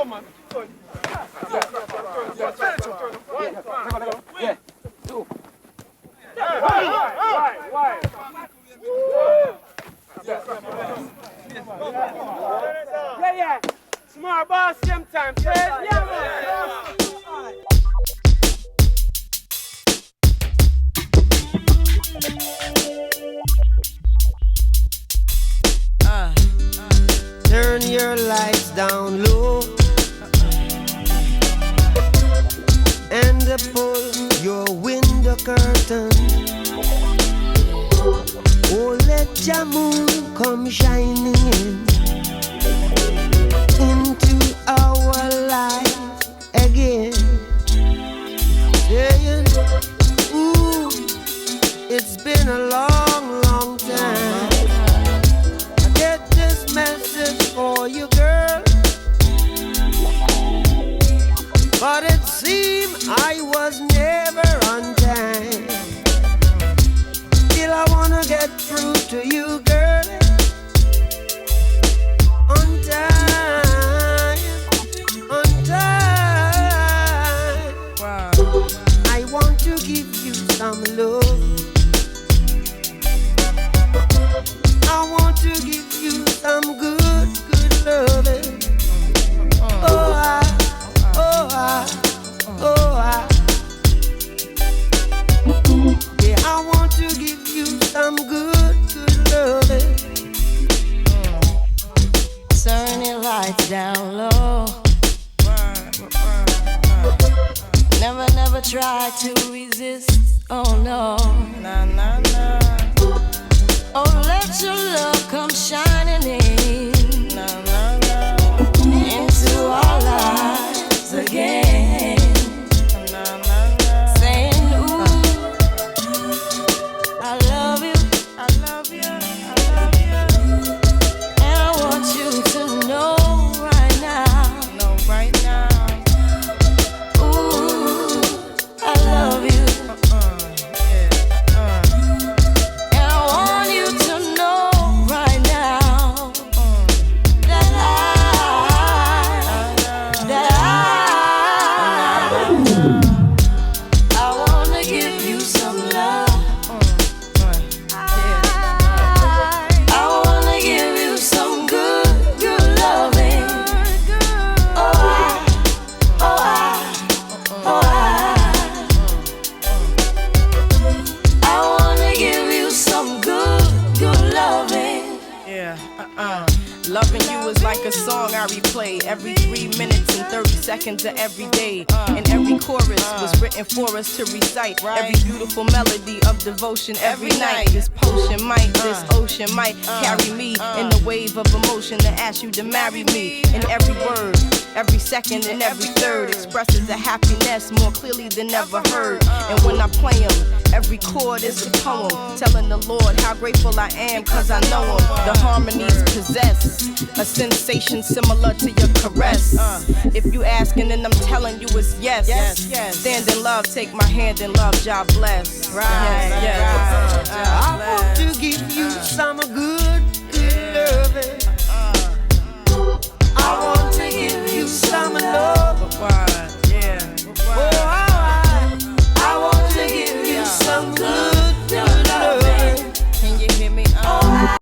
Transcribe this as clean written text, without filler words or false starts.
man. Yeah. Two. Why? Yeah. Small boss, same time. Yeah, man. Turn your lights down low and pull your window curtain. Oh, let your moon come shining into our life again. Saying, ooh, it's been a long, long time. I get this message for you, girl, but it seemed I was never on time. Still I wanna get through to you, girl, on time, on time. Wow. I want to give you some love. I want to give you some good, good loving. Oh, yeah, I want to give you some good, good loving. Turn your lights down low. Never try to resist. Oh no. Nah. Oh, let your love come shining in into our lives again. Saying, ooh, I love you. And I want you to know right now. Ooh, I love you. And I want you to know right now that I wanna give you some love. I wanna give you some good, good loving. I wanna give you some good, good loving. Loving you is like a song I replay every 3 minutes and 30 seconds of every day. And every chorus was written for us to recite. Every beautiful melody of devotion every night. This ocean might carry me in the wave of emotion to ask you to marry me. And every word, every second and every third expresses a happiness more clearly than ever heard. And when I play them, every chord is a poem telling the Lord how grateful I am, cause I know him. The harmonies possess a sensation similar to your caress. If you asking, then I'm telling you it's yes. Stand in love, take my hand in love, God bless. I want to give you some good,